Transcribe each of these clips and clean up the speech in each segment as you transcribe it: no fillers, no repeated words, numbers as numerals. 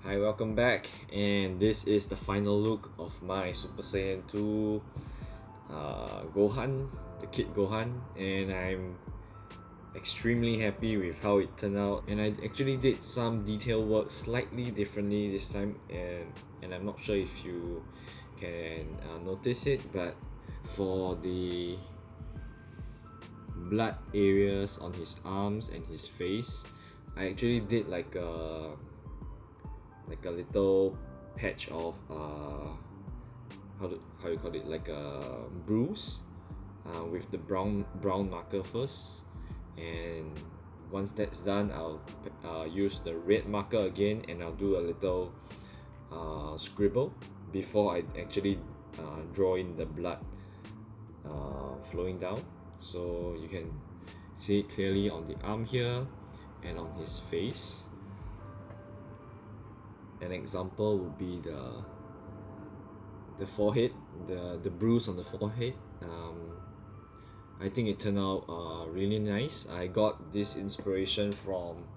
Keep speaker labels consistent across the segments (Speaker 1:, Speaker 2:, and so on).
Speaker 1: Hi, welcome back, and this is the final look of my Super Saiyan 2 Gohan, the kid Gohan, and I'm extremely happy with how it turned out. And I actually did some detail work slightly differently this time, and I'm not sure if you can notice it, but for the blood areas on his arms and his face, I actually did like a little patch of how you call it, like a bruise with the brown marker first, and once that's done, I'll use the red marker again, and I'll do a little scribble before I actually draw in the blood flowing down, so you can see it clearly on the arm here and on his face. An example would be the forehead, the bruise on the forehead. I think it turned out really nice. I got this inspiration from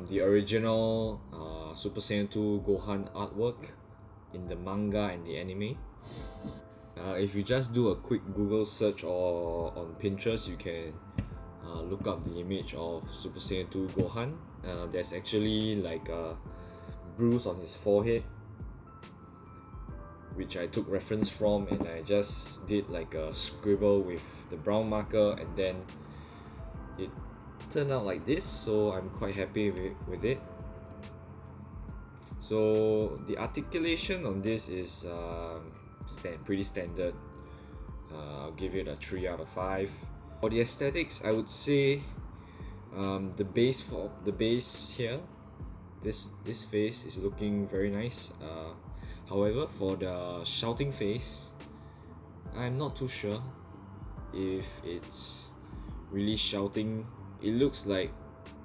Speaker 1: the original Super Saiyan 2 Gohan artwork in the manga and the anime. If you just do a quick Google search or on Pinterest, you can look up the image of Super Saiyan 2 Gohan. There's actually like a bruise on his forehead, which I took reference from, and I just did like a scribble with the brown marker, and then it turned out like this, so I'm quite happy with it. So the articulation on this is pretty standard. I'll give it a 3 out of 5. For the aesthetics, I would say the base here, this face is looking very nice. However, for the shouting face, I'm not too sure if it's really shouting. It looks like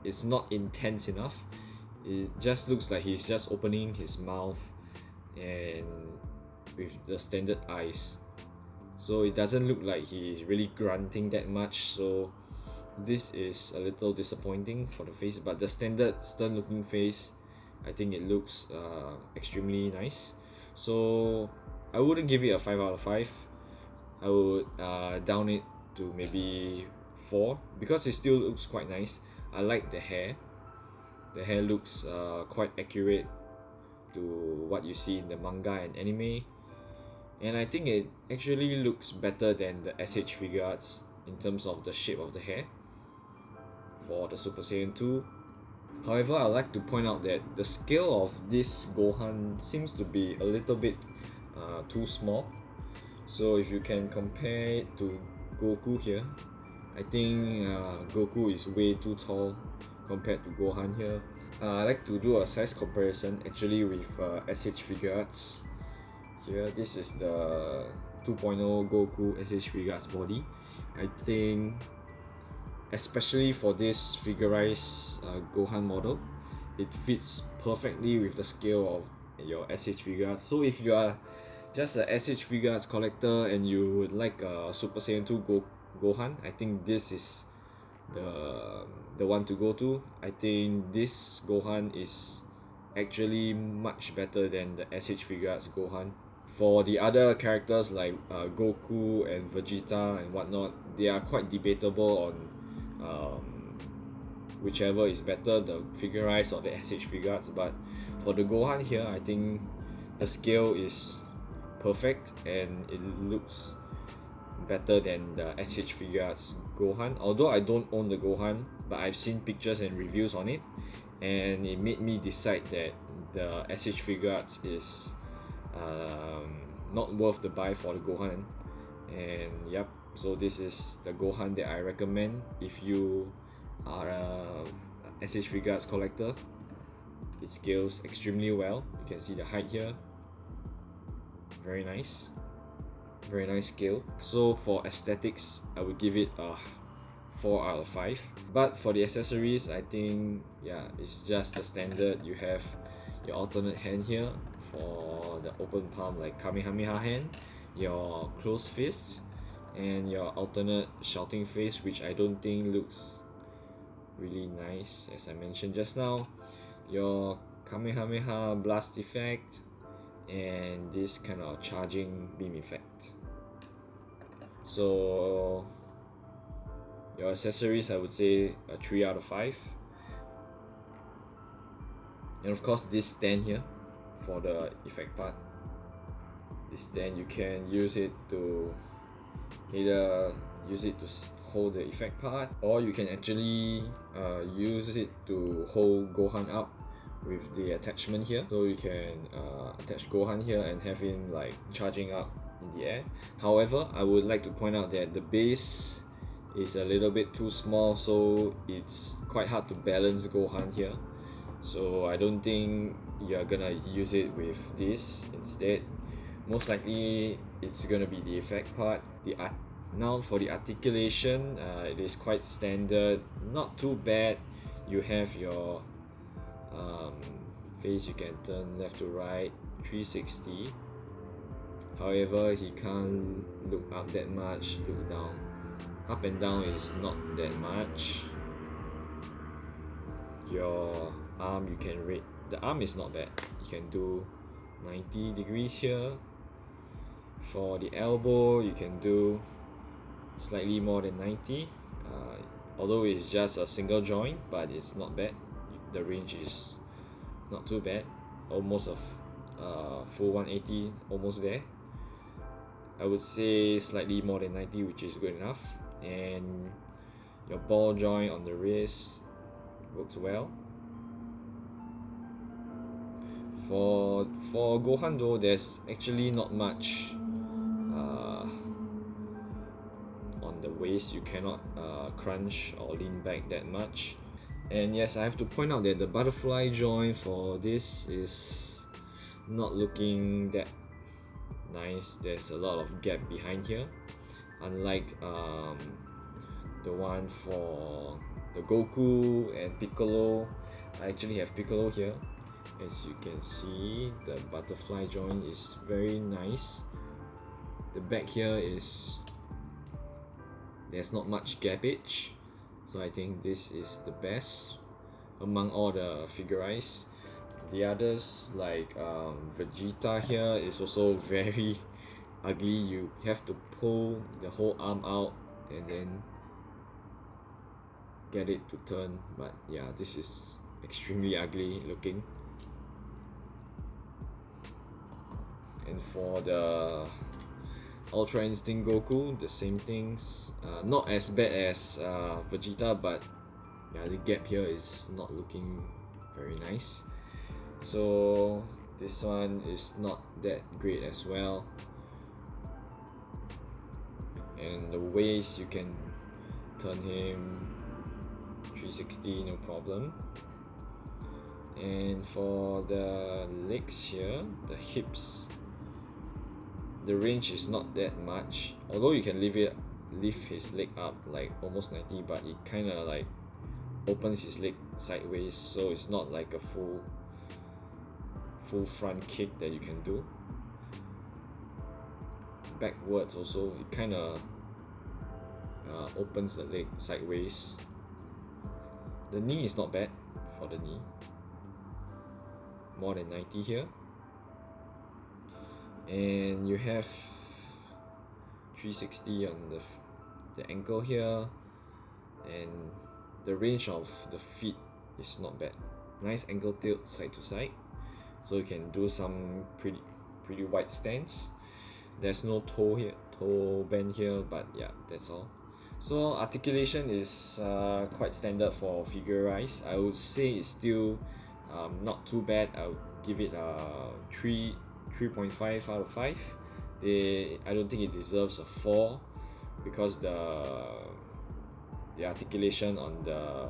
Speaker 1: it's not intense enough. It just looks like he's just opening his mouth and with the standard eyes, so it doesn't look like he's really grunting that much. So this is a little disappointing for the face, but the standard stern looking face, I think it looks extremely nice. So I wouldn't give it a 5 out of 5. I would down it to maybe 4, because it still looks quite nice. I like the hair. The hair looks quite accurate to what you see in the manga and anime, and I think it actually looks better than the SH figure arts in terms of the shape of the hair for the Super Saiyan 2. However, I'd like to point out that the scale of this Gohan seems to be a little bit too small. So if you can compare it to Goku here, I think Goku is way too tall compared to Gohan here. I like to do a size comparison actually with SH figure arts. Here, this is the 2.0 Goku SH figure arts body. I think especially for this figurized Gohan model, it fits perfectly with the scale of your SH figure arts. So if you are just a SH figure arts collector and you would like a Super Saiyan 2 Gohan, I think this is the one to go to. I think this Gohan is actually much better than the SH figure arts Gohan. For the other characters like Goku and Vegeta and whatnot, they are quite debatable on whichever is better, the figurized or the SH figure arts. But for the Gohan here, I think the scale is perfect and it looks better than the SH figure arts Gohan. Although I don't own the Gohan, but I've seen pictures and reviews on it, and it made me decide that the SH figure arts is not worth the buy for the Gohan. And yep, so this is the Gohan that I recommend if you are a SH figure arts collector. It scales extremely well. You can see the height here, very nice scale. So for aesthetics, I would give it a 4 out of 5. But for the accessories, I think yeah, it's just the standard. You have your alternate hand here for the open palm, like Kamehameha hand, your closed fist, and your alternate shouting face, which I don't think looks really nice, as I mentioned just now. Your Kamehameha blast effect, and this kind of charging beam effect. So your accessories, I would say a 3 out of 5. And of course this stand here for the effect part. This stand, you can use it to either use it to hold the effect part, or you can actually use it to hold Gohan up with the attachment here. So you can attach Gohan here and have him like charging up in the air. However, I would like to point out that the base is a little bit too small, so it's quite hard to balance Gohan here. So I don't think you're gonna use it with this. Instead, most likely it's gonna be the effect part. Now for the articulation, it is quite standard, not too bad. You have your face, you can turn left to right 360. However, he can't look up that much, look down. Up and down is not that much. Your arm, you can rate, the arm is not bad, you can do 90 degrees here. For the elbow, you can do slightly more than 90, although it's just a single joint, but it's not bad. The range is not too bad, almost a full 180, almost there. I would say slightly more than 90, which is good enough. And your ball joint on the wrist works well. For Gohan though, there's actually not much on the waist. You cannot crunch or lean back that much. And yes, I have to point out that the butterfly joint for this is not looking that nice. There's a lot of gap behind here, unlike the one for the Goku and Piccolo. I actually have Piccolo here. As you can see, the butterfly joint is very nice. The back here is, there's not much gappage, so I think this is the best among all the figurize. The others like Vegeta here is also very ugly. You have to pull the whole arm out and then get it to turn, but yeah, this is extremely ugly looking. And for the Ultra Instinct Goku, the same things, not as bad as Vegeta, but yeah, the gap here is not looking very nice. So this one is not that great as well. And the waist, you can turn him 360 no problem. And for the legs here, the hips, the range is not that much, although you can lift his leg up like almost 90, but it kind of like opens his leg sideways, so it's not like a full front kick that you can do. Backwards also, it kind of opens the leg sideways. The knee is not bad for the knee, more than 90 here. And you have 360 on the ankle here, and the range of the feet is not bad. Nice ankle tilt side to side, so you can do some pretty wide stance. There's no toe bend here, but yeah, that's all. So articulation is quite standard for figurize. I would say it's still not too bad. I would give it a 3.5 out of 5. I don't think it deserves a 4 because the articulation on the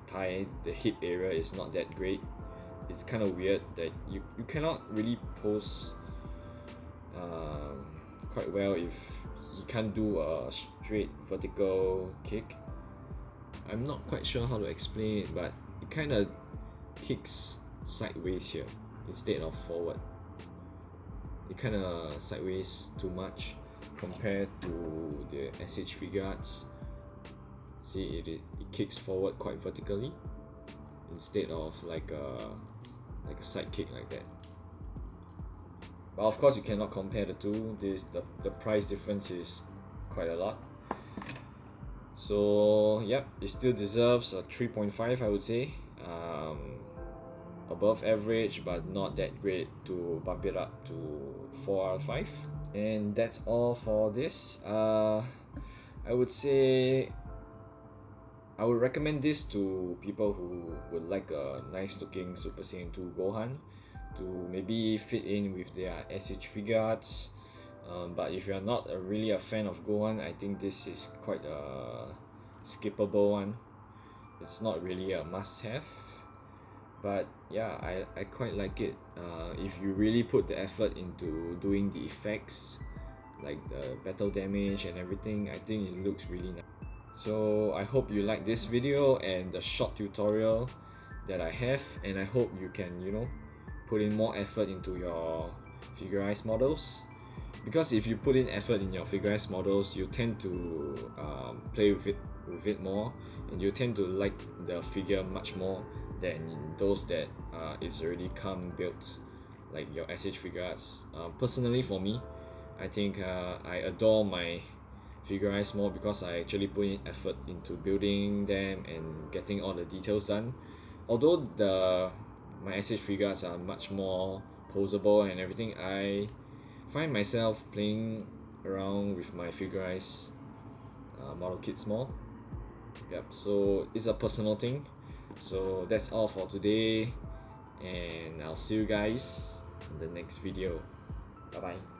Speaker 1: thigh, the hip area is not that great. It's kind of weird that you cannot really pose quite well if he can't do a straight vertical kick. I'm not quite sure how to explain it, but it kind of kicks sideways here instead of forward. It kind of sideways too much compared to the SH figure arts. See, it kicks forward quite vertically instead of like a like a sidekick like that. But of course you cannot compare the two. The price difference is quite a lot. So yep, it still deserves a 3.5, I would say. Above average, but not that great to bump it up to 4 out of 5. And that's all for this. I would say I would recommend this to people who would like a nice looking Super Saiyan 2 Gohan to maybe fit in with their SH figure arts. But if you're not really a fan of Gohan, I think this is quite a skippable one. It's not really a must-have, but yeah, I quite like it. If you really put the effort into doing the effects, like the battle damage and everything, I think it looks really nice. So I hope you like this video and the short tutorial that I have, and I hope you can, you know, put in more effort into your figurized models. Because if you put in effort in your figurized models, you tend to play with it more, and you tend to like the figure much more than those that it's already come built, like your SH figure arts. Personally for me, I think I adore my figurized more because I actually put in effort into building them and getting all the details done. Although my SH figure arts are much more posable and everything, I find myself playing around with my figurized model kits more. Yep, so it's a personal thing. So that's all for today, and I'll see you guys in the next video. Bye bye.